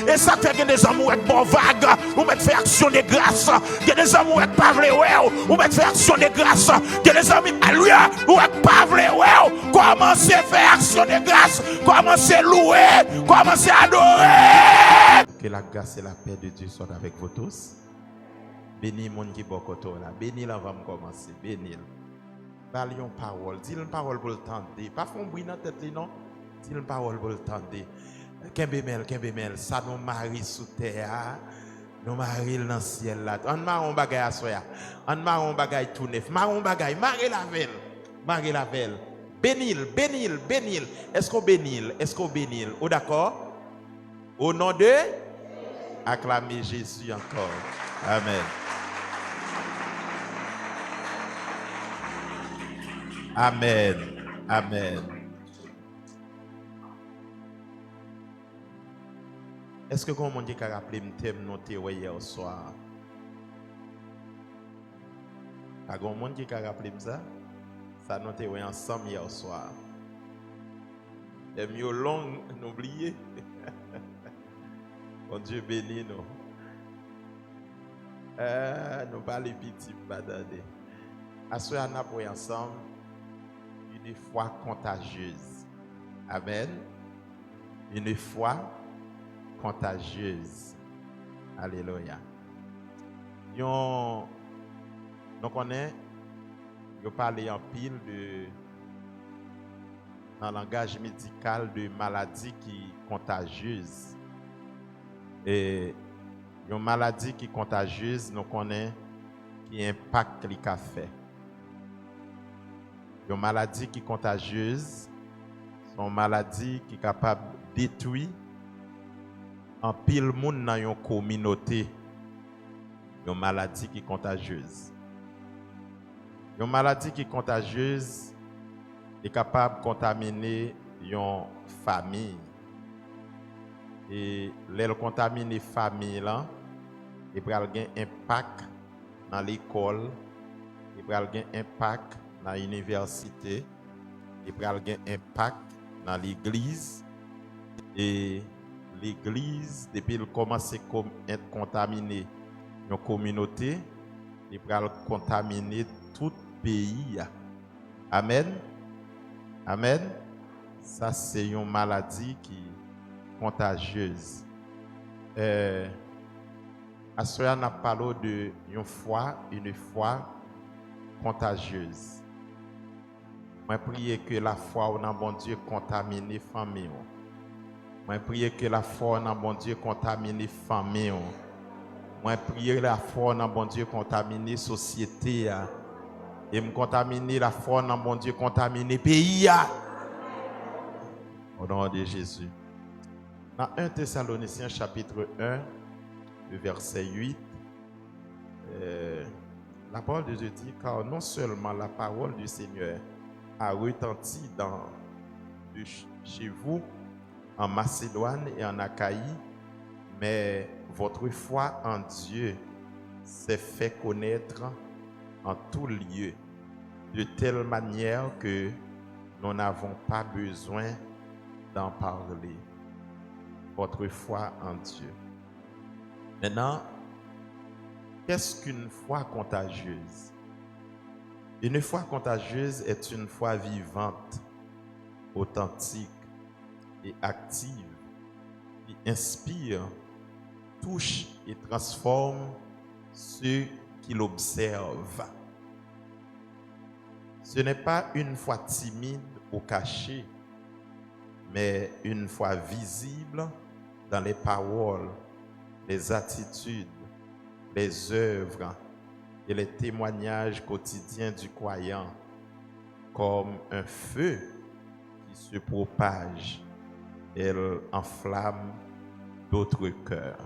Et ça fait que des amours avec bon vague, ou mettre faire action de grâce. Il y a des amours avec pas vrai, ou mettre faire action de grâce. Il y a des amis à lui, ou avec pas vrai, commencez à faire action de grâce, commencez à louer, commencez à adorer. Que la grâce et la paix de Dieu soient avec vous tous. Bénis mon qui bokoto là, bénis là va me commencer, bénis. Parlons parole, dis une parole pour le tendre. Pas fond bruit dans tête non. Dis une parole pour le tendre. Kembemel, ça nous marie sous terre, nous marie dans le ciel là. On marie un bagay à soya, on marie un bagay tout neuf, marie un bagay, marie la velle. Bénil. Est-ce qu'on bénil? Oh d'accord? Au nom de acclamez Jésus encore. Amen. Amen. Est-ce que vous avez rappelé le thème noté hier soir? Est-ce que vous avez rappelé ça? Ça noté ensemble hier soir. Et mieux long, n'oubliez. Bon Dieu béni nous. Nous pas les petits badadés. Assoyez nous ensemble une foi contagieuse. Amen. Une foi contagieuse. Alléluia. Nous connaissons, nous parlons en pile dans le langage médical de maladies qui contagieuse. Et une maladie qui contagieuse, nous connaissons qui impacte les cafés. Une maladie qui contagieuse, c'est une maladie qui est capable de détruire en pile monde dans une communauté. Une maladie qui est contagieuse. Une maladie qui est contagieuse est capable de contaminer une famille. Et les contaminer famille là, il va avoir un impact dans l'école, il va avoir un impact dans l'université, il va avoir un impact dans l'église. Et l'église, depuis qu'elle commence à être contaminée dans la communauté, il va contaminer tout le pays. Amen. Ça, c'est une maladie qui est contagieuse. Assoya n'a parlé de une foi contagieuse. Moi, prie que la foi au nom bon Dieu contamine famille. Moi, prie que la foi au nom bon Dieu contamine famille. Moi, prie la foi au nom bon Dieu contamine société. Et me contaminer la foi au nom bon Dieu contamine pays. Au nom de Jésus. Dans 1 Thessaloniciens chapitre 1, le verset 8, la parole de Dieu dit, car non seulement la parole du Seigneur a retenti chez vous, en Macédoine et en Achaïe, mais votre foi en Dieu s'est fait connaître en tout lieu, de telle manière que nous n'avons pas besoin d'en parler. Votre foi en Dieu. Maintenant, qu'est-ce qu'une foi contagieuse? Une foi contagieuse est une foi vivante, authentique et active, qui inspire, touche et transforme ceux qui l'observent. Ce n'est pas une foi timide ou cachée, mais une foi visible dans les paroles, les attitudes, les œuvres et les témoignages quotidiens du croyant, comme un feu qui se propage, elle enflamme d'autres cœurs.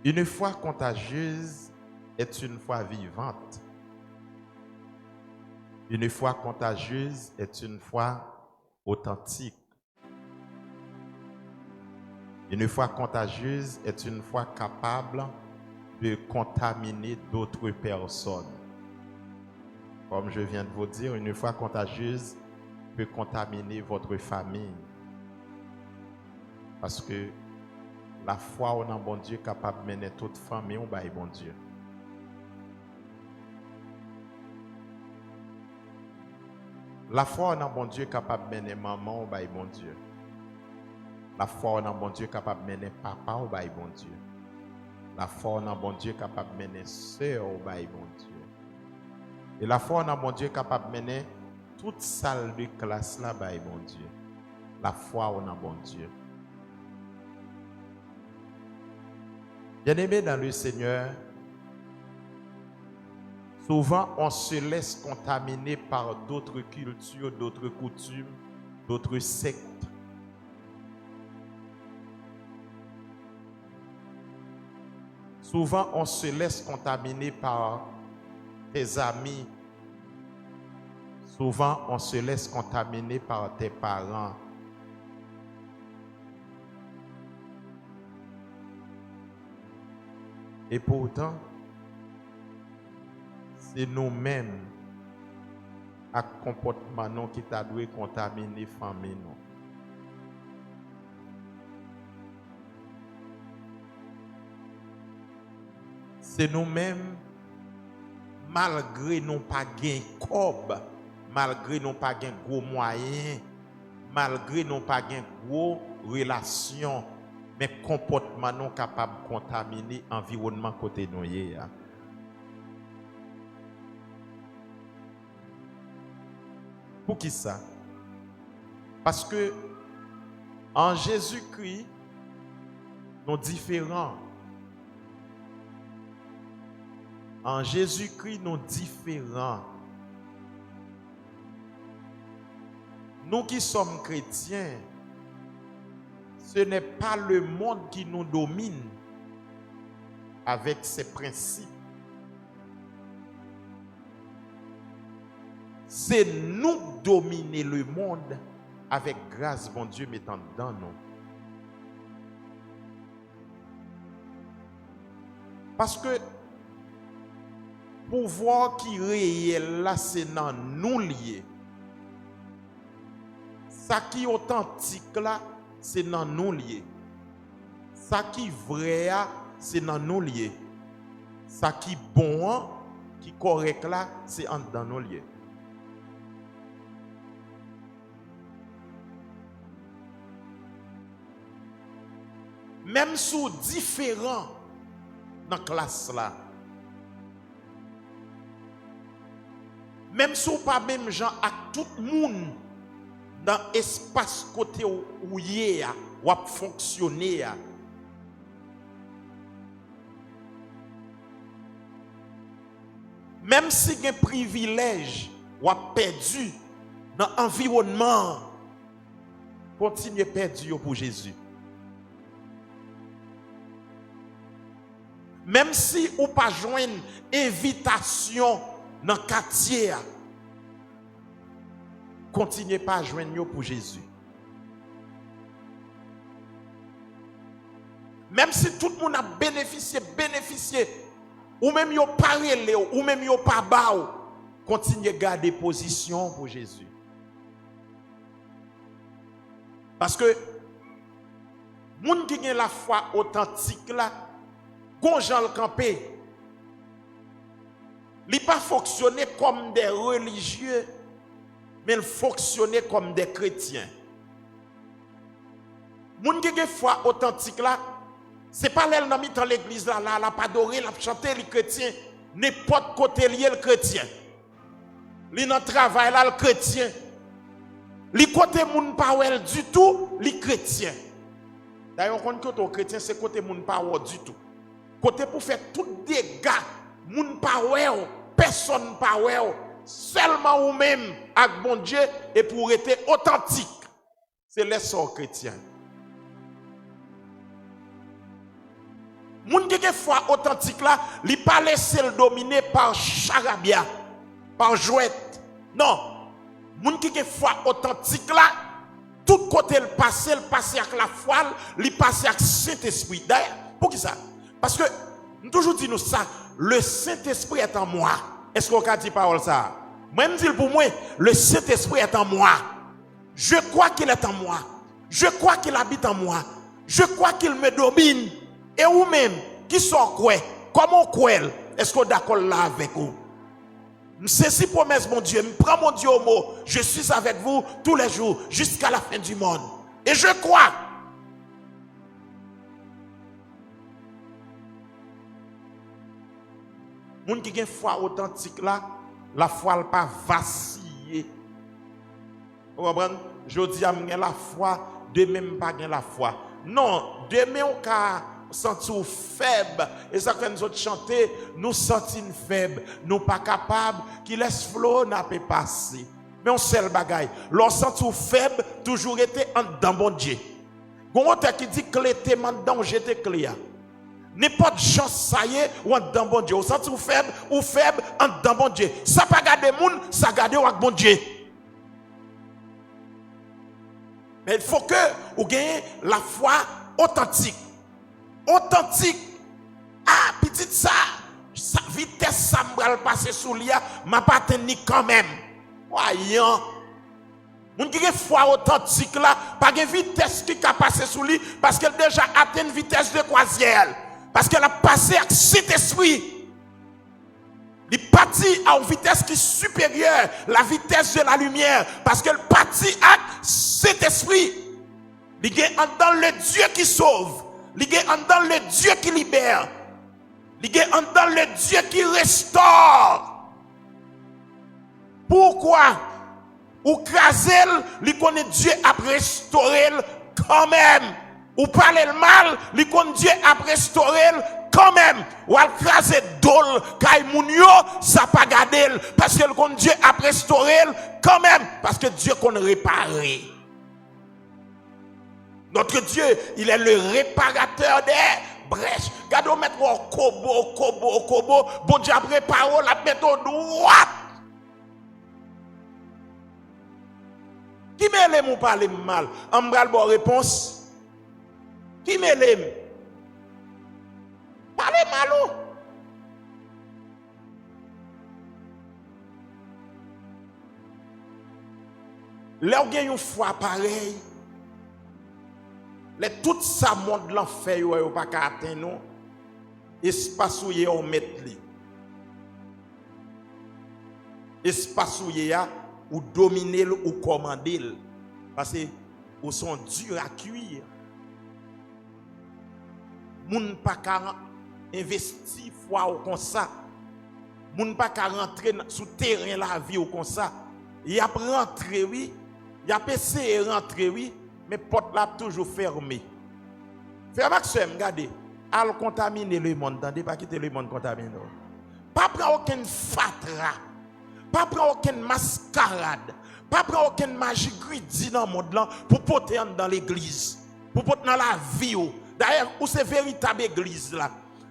Une foi contagieuse est une foi vivante. Une foi contagieuse est une foi authentique. Une foi contagieuse est une foi capable de contaminer d'autres personnes. Comme je viens de vous dire, une foi contagieuse peut contaminer votre famille. Parce que la foi en un bon Dieu capable de mener toute famille au bail bon Dieu. La foi en un bon Dieu capable de mener maman au bail bon Dieu. La foi en un bon Dieu capable de mener papa au bail bon Dieu. La foi en un bon Dieu capable de mener soeur au bail bon Dieu. Et la foi en un bon Dieu capable de mener toute salle de classe là bail bon Dieu. La foi en un bon Dieu. Bien-aimés dans le Seigneur, souvent on se laisse contaminer par d'autres cultures, d'autres coutumes, d'autres sectes. Souvent on se laisse contaminer par tes amis. Souvent on se laisse contaminer par tes parents. Et pourtant, c'est nous-mêmes, avec comportement nous qui t'a dû contaminer la famille. C'est nous-mêmes, malgré nous pas gain cob, malgré nous pas gain gros moyens, malgré nous pas gain gros relations, mais comportement non capable de contaminer l'environnement côté nous. Pour qui ça? Parce que en Jésus-Christ, nous différents. En Jésus-Christ, nous différents. Nous qui sommes chrétiens, ce n'est pas le monde qui nous domine avec ses principes. C'est nous dominer le monde avec grâce, bon Dieu, mettant dans nous. Parce que pouvoir qui est réel là, c'est dans nous lié. Ça qui est authentique là, c'est dans nous lié. Ça qui est vrai, c'est dans nous lié. Ça qui est bon, qui est correct là, c'est dans nous lié. Même sous différents dans la classe là. Même si pas même gens à tout le monde dans l'espace côté où il y a ou à fonctionner. Même si il y a un privilège ou à perdu dans l'environnement, continuez perdu pour Jésus. Même si ou pas joindre invitation dans le quartier, continuez pas à joindre pour Jésus. Même si tout le monde a bénéficié, ou même yo pas relé, ou même yo pas bao, continuez à garder position pour Jésus. Parce que moun qui a la foi authentique là, quand Jean le campé, il n'a pas fonctionné comme des religieux, mais il fonctionnait comme des chrétiens. Moun qui a foi authentique là, c'est pas l'elle n'a mis dans l'église là, la pas adoré, la chanté les chrétiens, n'importe côté lié le chrétien. Li dans travail là le chrétien. Li côté moun pas wel du tout, li chrétien. D'ailleurs on compte que chrétien c'est côté moun pas wel du tout. Côté pour faire tout dégâts, moun pas wel, personne pas wel, seulement ou même avec bon Dieu et pour être authentique. C'est l'essor chrétien. Moun qui a foi authentique là, li pas laisser le dominer par charabia, par jouette. Non. Moun qui a foi authentique là, tout côté le passe avec la foi, li passe avec Saint-Esprit. D'ailleurs, pour qui ça? Parce que nous toujours dit nous ça, le Saint-Esprit est en moi. Est-ce qu'on a dit parole ça? Moi me dis pour moi, le Saint-Esprit est en moi. Je crois qu'il est en moi. Je crois qu'il habite en moi. Je crois qu'il me domine. Et vous-même, qui sont quoi? Comment quoi? Est-ce qu'on est d'accord là avec vous? C'est si promesse, mon Dieu. Je prends mon Dieu au mot. Je suis avec vous tous les jours jusqu'à la fin du monde. Et je crois. Moun qui a une foi authentique là, la foi n'a pas vacillé. Vous comprenez? Je dis à la foi, demain pas la foi. Non, demain on a senti faible. Et ça que nous autres chanter, nous sentons faible, nous pas capables, qui laisse flot n'a pas passer. Mais on sait le bagaille. L'on senti faible, toujours été en dedans bon Dieu. Gon qui dit clé t'es dans j'étais clé. N'importe chance ça y est ou en dedans bon Dieu. Vous sentez ou faible en dedans bon Dieu. Ça pas garder moun, ça garder avec bon Dieu. Mais il faut que vous gagnez la foi authentique. Authentique. Ah, petite ça vitesse ça me passer sous l'ia, m'a pas tenu quand même. Voyons. Moun qui a foi authentique là, pas de vitesse qui a passé sous lui parce qu'elle déjà atteint une vitesse de croisière. Parce qu'elle a passé avec cet esprit. Il partit à une vitesse qui est supérieure, la vitesse de la lumière. Parce qu'elle partit avec cet esprit. Il est dans le Dieu qui sauve. Il est dans le Dieu qui libère. Il est dans le Dieu qui restaure. Pourquoi? Ou craser, il connaît Dieu a restauré quand même. Ou parler le mal, li kon Dieu a restauré quand même. Ou al craser dol kay moun yo, ça pas garder parce que le kon Dieu a restauré quand même parce que Dieu qu'on réparer. Notre Dieu, il est le réparateur des brèches. Gado mettre au kobo, bon Dieu a réparé la mettre au droit. Qui m'aime ou parler mal? Ambral bon réponse. Qui m'aime? Parlez malo. Là où il y a une foi pareille, tout ça monde l'enfer, il n'y a pas qu'à atteindre, espace où il y a un mètre. Espace où il y a ou dominer ou commander. Parce que ils sont durs à cuire. Moun pas qu'à investir foi ou comme ça. Moun pas qu'à rentrer sous terrain la vie ou comme ça. Il a rentré oui, il a essayé de rentrer oui, mais porte là toujours fermée. Frère Maxime, regardez, al contaminer le monde, attendez pas quitter le monde contaminé. Pas prendre aucune fatra, pas prendre aucune mascarade, pas prendre aucune magie gridi dans le monde là pour porter dans l'église, pour porter dans la vie. D'ailleurs, où c'est véritable église là.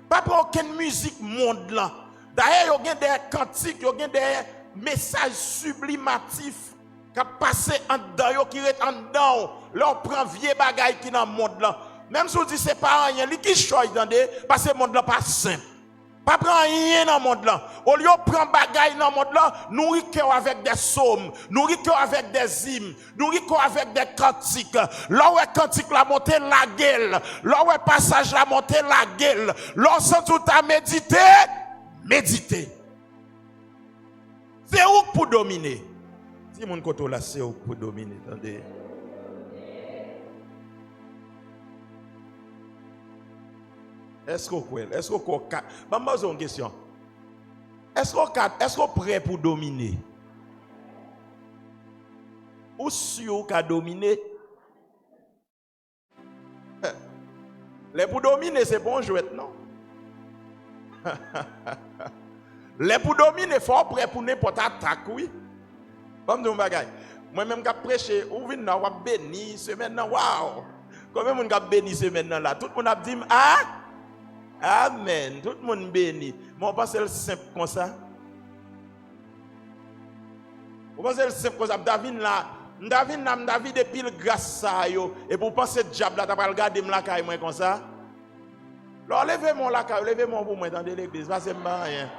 Pas pour aucune musique monde là. D'ailleurs, il y a des cantiques, il y a des messages sublimatifs qui passent en dedans, qui restent en dedans. Là, on prend vieux bagaille qui dans le monde là. Même si on dit c'est pas rien, il qui choisit parce que le monde là pas simple. Pas prendre rien dans le monde là. Au lieu de prendre bagaille dans le monde là, nourrir cœur avec des psaumes, nourrir cœur avec des hymnes, nourrir cœur avec des cantiques. Là où est cantique la montée la gueule, là où est passage la montée la gueule. Là où tout à méditer, méditer. C'est où pour dominer? Si mon côté là, c'est où pour dominer, attendez. Est-ce qu'on croit? Est-ce qu'on croit? Je vais poser une question. Est-ce qu'on prêt pour dominer? Ou sûr qu'à dominer? Les pour dominer, c'est bon jouet, non? Les pour dominer, il faut prêt pour n'importe attaque, oui. Comme nous, bagaille. Moi-même, je prêche, ou vient là, ou béni, semaine là, waouh! Combien de monde a béni semaine là? Tout le monde a dit, ah? Amen. Tout le monde béni. Mais on pense que c'est simple comme ça. On pense que c'est simple comme ça. David depuis le grâce ça yo. Et pour penser diable là, tu vas regarder la caille moi comme ça. Alors levez-moi la caille, levez-moi pour moi dans l'église. Ça c'est pas rien.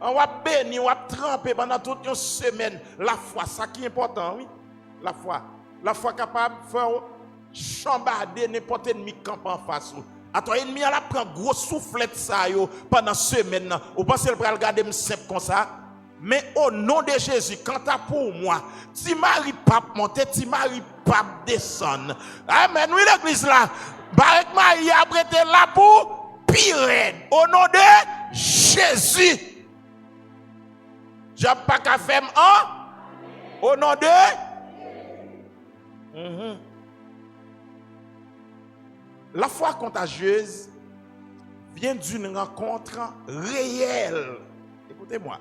On va bénir, on va tremper pendant toute une semaine. La foi, ça qui est important, oui. La foi capable de faire chambarder n'importe ennemi qui campe en face. Attends, ennemi a prend gros soufflet ça yo pendant semaine. Vous pensez le regarder simple comme ça? Mais au nom de Jésus, quant à pour moi, ti mari pape monter, ti mari pape descendre. Amen. Oui l'église là. Barek Marie a prêté là pour pire. Au nom de Jésus. J'ai pas qu'à faire un. Au nom de La foi contagieuse vient d'une rencontre réelle. Écoutez-moi.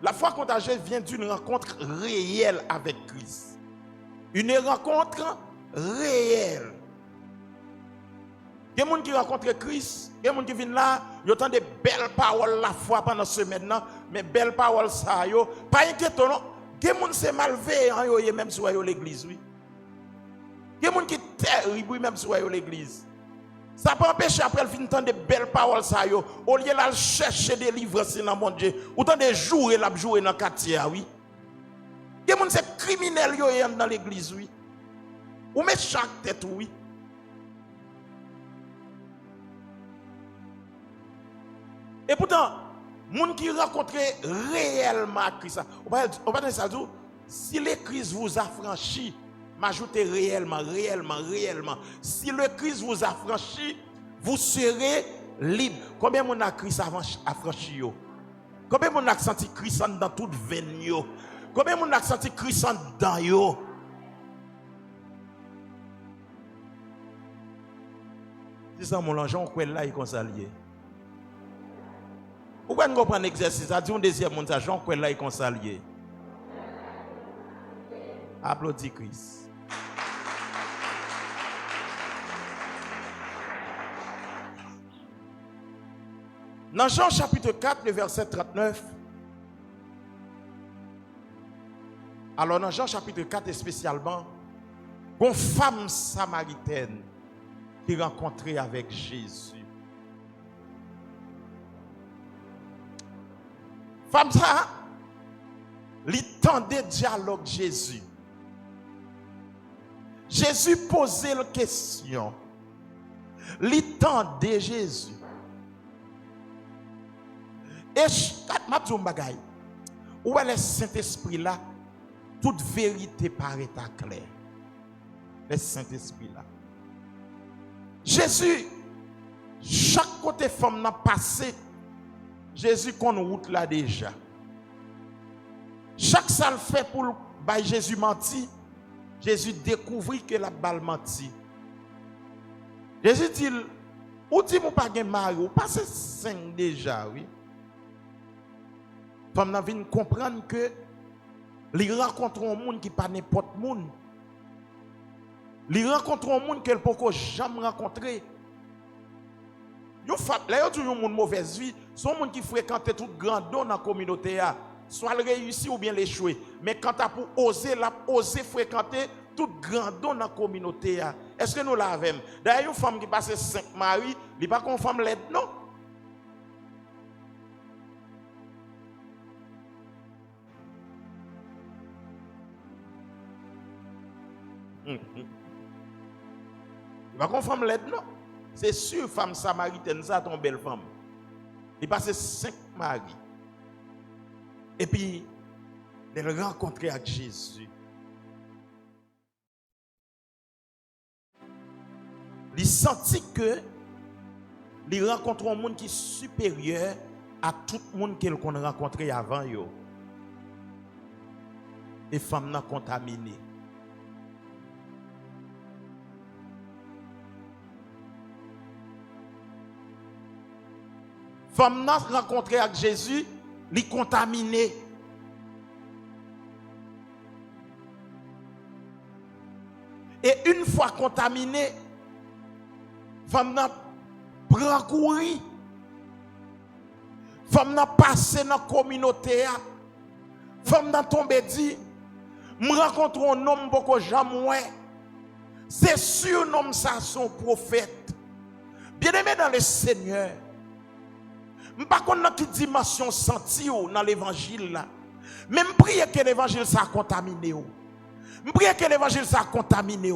La foi contagieuse vient d'une rencontre réelle avec Christ. Une rencontre réelle. Il y a des gens qui rencontrent Christ, il y a des gens qui viennent là, ils entendent des belles paroles la foi pendant ce semaine, mais belles paroles ça, pas inquiétant, non? Il y a des gens qui sont malveillants, même si vous l'église, oui. Il y a des gens qui sont terribles, même si vous l'église. Ça peut empêcher après le fin de belles paroles ça, au lieu de chercher des livres dans mon Dieu, autant de jouer la jouer dans le quartier, oui. Il y a des gens qui sont criminels dans l'église, oui. Ou met chaque tête, oui. Et pourtant, les gens qui rencontrent réellement Christ, on va dire ça, si le Christ vous a franchi, m'ajoutez réellement. Si le Christ vous a franchi, vous serez libre. Combien de gens a Christ a franchi? Combien de gens a senti Christ dans toute veine? Combien de gens a senti Christ dans yo? C'est ça mon ange, on croit là, il est comme ça lié. Pourquoi nous prenons un exercice? Ça dit un deuxième monde, ça Jean là est consalié. Applaudis Christ. Dans Jean chapitre 4, le verset 39. Alors dans Jean chapitre 4 spécialement, une femme samaritaine qui rencontrait avec Jésus. Femme ça, il tendait dialogue Jésus. Jésus posait la question. Il tendait Jésus. Et ma dis bagay, où est le Saint-Esprit là? Toute vérité paraît à clair. Le Saint-Esprit là. Jésus, chaque côté femme n'a passé. Jésus qu'on route là déjà. Chaque salle fait pour Jésus menti. Jésus découvrit que la balle menti. Jésus dit, ou dit mon pas gen mari, ou passé 5 déjà, oui. Femme n'a vient comprendre que les rencontre un monde qui pas n'importe monde. Les rencontre un monde qu'elle peut jamais rencontrer. Là, il y a un monde mauvaise vie. C'est un monde qui fréquente tout grand don dans la communauté. Soit le réussi ou bien l'échouer. Mais quand tu as pour oser fréquenter tout grand don dans la communauté. Est-ce que nous l'avons? D'ailleurs, une femme qui passe 5 maris, elle n'est pas comme une femme laide, non? Elle n'est pas comme une femme laide, non? C'est sûr, femme samaritaine, ça, ton belle femme. Il passe 5 maris. Et puis, elle rencontrer avec Jésus. Il sentit que il rencontre un monde qui est supérieur à tout le monde qu'elle a rencontré avant. Et femme n'a contaminé. Femme n'a rencontré avec Jésus, il contaminé. Et une fois contaminé, femme n'a pris courir. Femme n'a passé dans la communauté. Femme n'a tombé dit, je rencontre un homme beaucoup jamais. C'est sûr, un homme ça son prophète. Bien-aimé dans le Seigneur. Je ne sais pas dans quelle dimension senti dans l'évangile là. Même prier que l'évangile ça a contaminé. Je prie que l'évangile soit contaminé.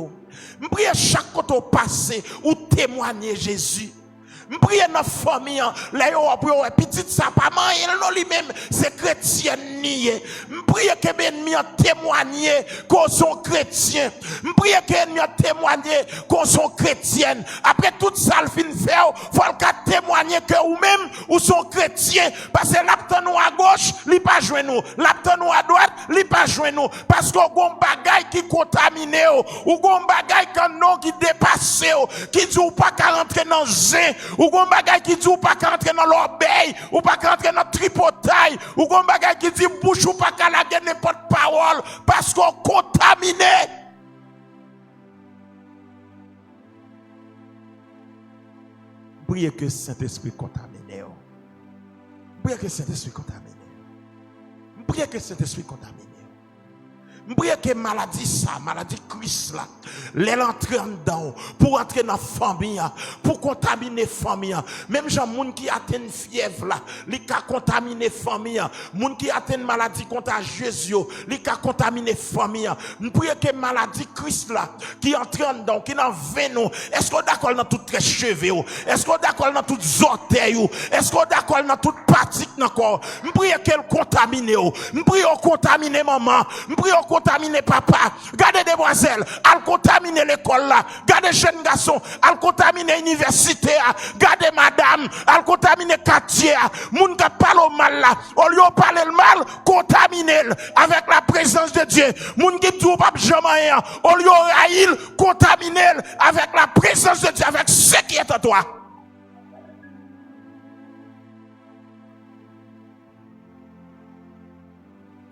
Je prie chaque côté au passé ou témoigner Jésus. Je prie dans la famille, là, petit ça, pas non lui-même, c'est chrétien nié. Je prie que l'ennemi a témoigné qu'on sont chrétiens. Je prie que l'ennemi a témoigné qu'on sont chrétiennes. Après tout ça, le fin faire, il faut témoigner que vous-même, ou sont chrétiens. Parce que l'aptan nous à gauche, il pas joué nous. L'aptan nous à droite, il pas joué nous. Parce qu'on a un bagay qui contaminé, ou un bagay qui dépasse, qui dit ou pas qu'à rentrer dans le zin. Ou gon bagay qui dit ou pas rentrer dans l'obéi, ou pas rentrer dans tripotail, ou gon bagay qui dit bouche ou pas qu'à la n'importe parole parce qu'on contaminé. Priez que Saint-Esprit contaminé. Priez que Saint-Esprit contaminé. Priez que Saint-Esprit contaminé. Priez que maladie ça, maladie Christ là, elle entre dedans pour entrer dans la famille, pour contaminer la famille. Même gens qui atteint une fièvre là, ils ont contaminé la famille. Moun qui atteint une maladie contagieuse, ils ont contaminé la famille. Priez que maladie Christ là, qui entre dedans, qui dans veine, est-ce qu'on d'accord dans toutes les cheveux? Est-ce qu'on d'accord dans toutes les orteils? Est-ce qu'on d'accord dans toute partie dans le corps? Priez qu'elle contamine. Priez contaminer maman. Priez contaminer papa, gardez demoiselles, al contaminer l'école là, gardez jeunes garçons, al contaminer l'université, gardez madame, al contaminer quartier, moun ka parle mal là, au lieu de parler le mal, contaminer avec la présence de Dieu. Moun ki dit ou pas jamais, au lieu de haïr, contaminer avec la présence de Dieu, avec ce qui est en toi.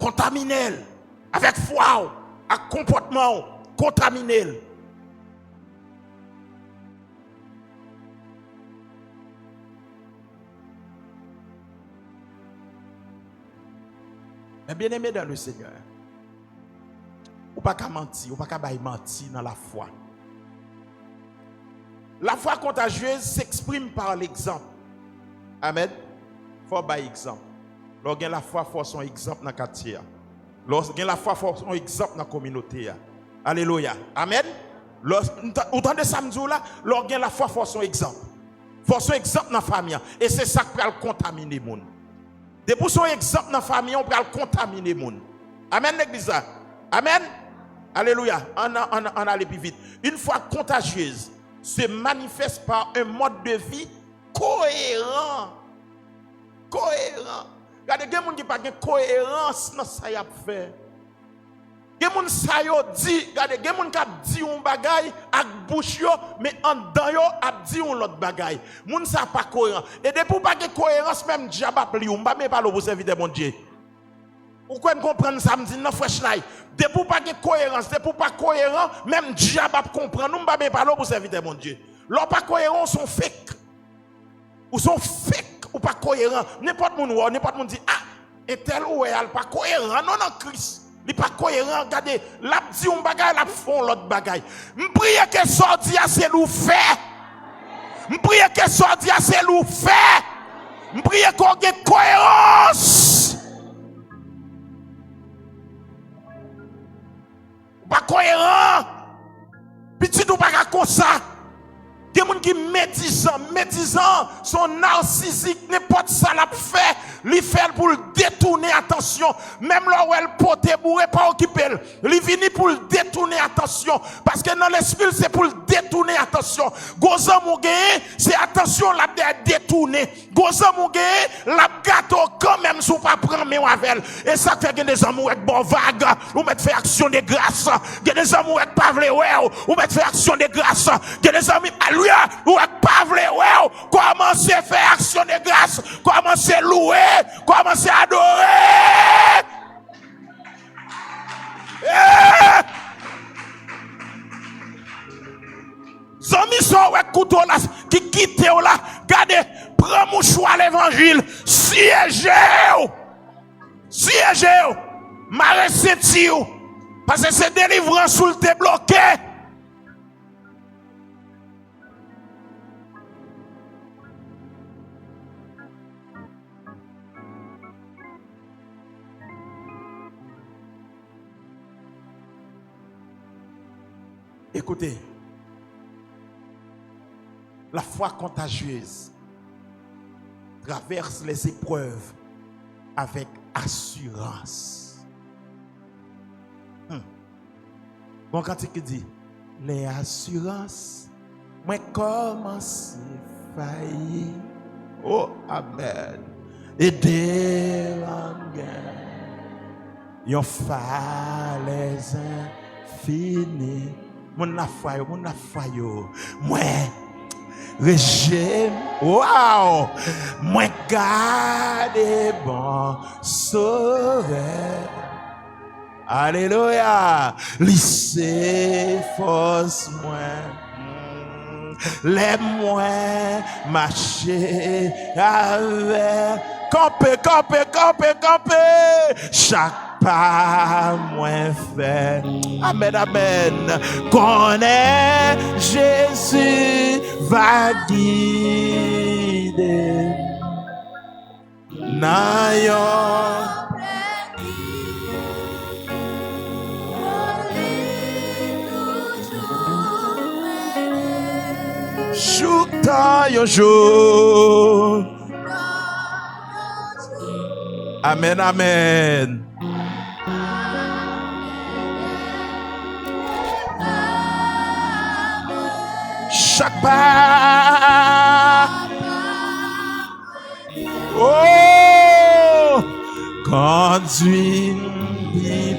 Contaminer avec foi, avec comportement, contaminé. Mais bien aimé dans le Seigneur, ou pas qu'à mentir, ou pas qu'à mentir dans la foi. La foi contagieuse s'exprime par l'exemple. Amen. Faut par exemple. Lorsqu'il y a la foi, il faut son exemple dans le quartier. Lorsqu'il y a la foi, il faut son exemple dans la communauté. Alléluia. Amen. Autant de samedi là, lorsqu'il y a la foi, il faut son exemple. Il faut son exemple dans la famille. Et c'est ça qui va contaminer les gens. Depuis son exemple dans la famille, on peut contaminer les gens. Amen, l'église. Amen. Alléluia. On allait plus vite. Une foi contagieuse se manifeste par un mode de vie cohérent. Cohérent. Regardez, il y a des gens qui n'ont pas de cohérence dans ce qu'ils ont fait. Il y a des gens qui ont dit, regardez, il y a des gens qui ont dit un bagay avec bouche, mais en dedans, ils ont dit un autre bagay. Les gens ne sont pas cohérents. Et depuis pas de cohérence, même diable a pris, on ne va même pas vous servir de mon Dieu. Vous pouvez comprendre ça, me dit, non, frère Schneider. Depuis pas de cohérence, depuis pas cohérent, même diable a comprendre, nous ne va même pas vous servir de mon Dieu. Lors pas cohérent, ils sont fake. Ou sont fake. Ou pas cohérent. N'importe monde dit, ah, et tel ou elle pas cohérent. Non, non, Christ. Il n'est pas cohérent. Regardez, la dit un bagay, la font l'autre bagay. M'prie que sorti à c'est nous fait. M'prie que sorti à c'est nous fait. M'prie qu'on ait cohérence. Pas cohérent. Petit ou pas comme ça. Des gens qui médisant, sont narcissiques, n'importe ça l'a fait, li fait pour le détourner attention. Même là où elle pote bourré pas occupé, li vini pour le détourner attention. Parce que dans l'esprit, c'est pour le détourner attention. Gozan mouge, c'est attention la détourner. Gozan mouge, la gâteau quand même sous pas prendre mais avec. Et ça fait que des amours avec bon vague, ou mettre fait action de grâce. Il y a des amours avec pas vrai ou mettre fait action de grâce. Il y a des amis à lui ou avec pas vrai commencez à faire action de grâce, commencez à louer, commencez à adorer. Zami sont avec couteau là qui quitte là, regardez, prends mon choix l'évangile, siégez, m'arrêtez parce que c'est délivrance sous le débloqué. Écoutez, la foi contagieuse traverse les épreuves avec assurance. Bon cantique qui dit, les assurances, moi commence failli. Oh, amen. Et dès yon falaise infini. Mon affaire, moi régime, wow, moi garde bon sauveur. Alléluia, lycée force moi. Les moins marcher avec camper. Chaque pas moins fait. Amen. Connais Jésus va guider. Nayon. Chouta yon jour. Amen, amen. Chaque pas. Oh, conduis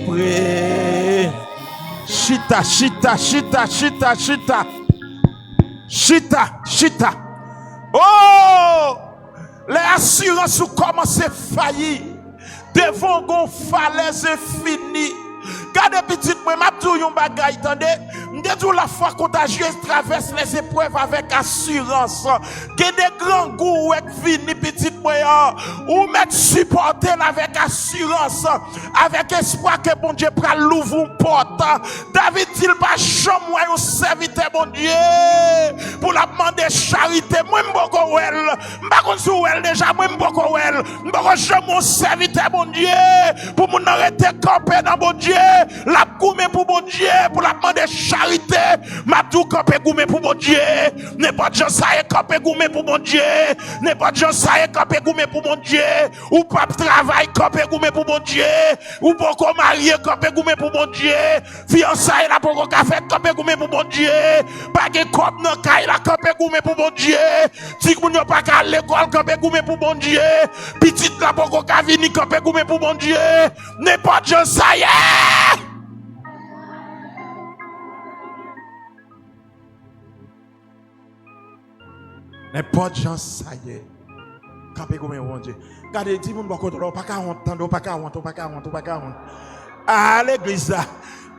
près. Chita. Oh! Les assurances ont commencé à faillir. Devant gon falaise infini. Gardez petit moi m'a dit yon bagay tendez. M'dou la foi contagieuse traverse les épreuves avec assurance. Que des grands goûts avec fini petit moi ou mettre supporter avec assurance avec espoir que bon Dieu pral l'ouvre une porte. David dit pas jamais moi un serviteur bon Dieu pour la demander charité moi m'boko wel m'bako sou wel déjà moi m'boko wel m'bako jamais un serviteur bon Dieu pour mon arrêter camper dans bon Dieu la goumé pour bon Dieu pour la demander charité m'a tout camper goumé pour bon Dieu n'importe gens ça est camper goumé pour bon Dieu n'importe gens ça est camper goumé pour bon Dieu ou pas travail camper goumé pour bon Dieu ou pas marier camper goumé pour bon Dieu fiançailles la pour café camper goumé pour bon Dieu pas de cop dans caille la camper goumé pour bon Dieu si moun yo pas à l'école camper goumé pour bon Dieu petite la pour ka vini camper goumé pour bon Dieu n'importe gens ça y est. N'importe gens ça y est. Camper goumé bon Dieu. Regardez dit moun boko pas 40 pas 40. À l'église là.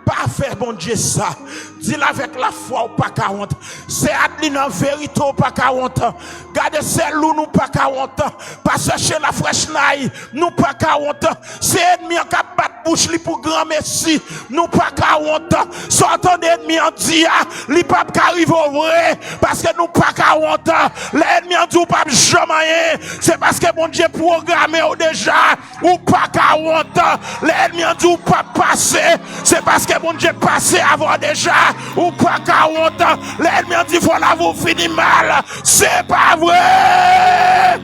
Pas faire bon Dieu ça. Dis-le avec la foi ou pas 40. C'est adli en vérité ou pas 40. Gardez celle où nous pas 40. Pas chercher la fraîche naille. Nous pas 40. C'est ennemi en cap battre bouche li pour grand merci. Nous pas 40. Sortant d'ennemi en dia, li pas arrive au vrai parce que nous pas 40. L'ennemi en dit pas jamais. C'est parce que bon Dieu programmé au déjà ou pas 40. L'ennemi en dit pas passer. C'est parce que bon Dieu passé avant déjà ou pas 40 ans. L'ennemi a dit voilà vous finissez mal. C'est pas vrai.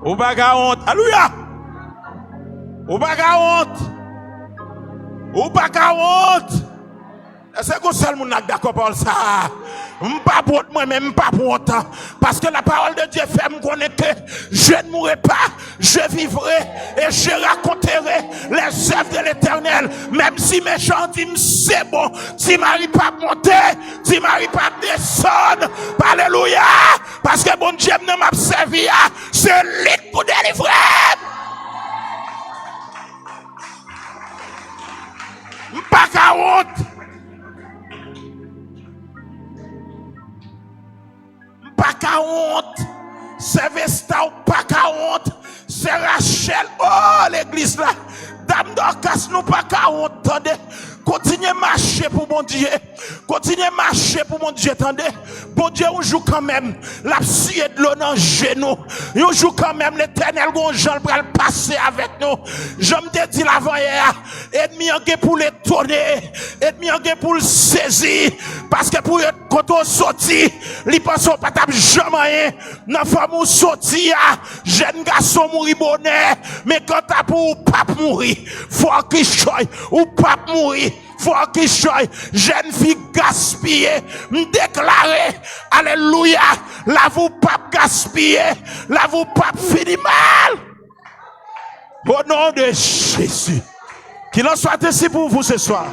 Ou pas 40. Alléluia. Ou pas 40. Ou pas 40. Est-ce que seul moun nak d'accord par ça? M'pas pour moi-même, pas pour autant. Parce que la parole de Dieu fait me connaître que je ne mourrai pas, je vivrai et je raconterai les œuvres de l'Éternel. Même si mes gens disent c'est bon, si m'arrive pas monter, si m'arrive pas descendre. Alléluia. Parce que bon Dieu ne m'a servi à ce lit pour délivrer. M'pas 40. Pas 40, c'est Vesta ou pas 40, c'est Rachel, oh l'église là, Madame Dorcas, nous pas qu'à entendre. Continuez à marcher pour mon Dieu. Continuez à marcher pour mon Dieu. Attendez. Bon Dieu, on joue quand même. La psy de l'eau dans le genou. On joue quand même. L'éternel, on Jean va le passer avec nous. Je me dis l'avant hier. Ennemi en pour les tourner. Ennemi en pour le saisir. Parce que pour quand on sortit, les personnes pas tape jamais. Dans femme ou sorti, jeune garçon mourir bonheur. Mais quand t'as pour pas mourir, faut qu'il choigne ou pas mourir. Faut qu'il choigne. Jeune fille gaspiller, me déclarer, alléluia, la vous pas gaspiller, la vous pas finir mal. Au nom de Jésus. Qu'il en soit ainsi pour vous ce soir.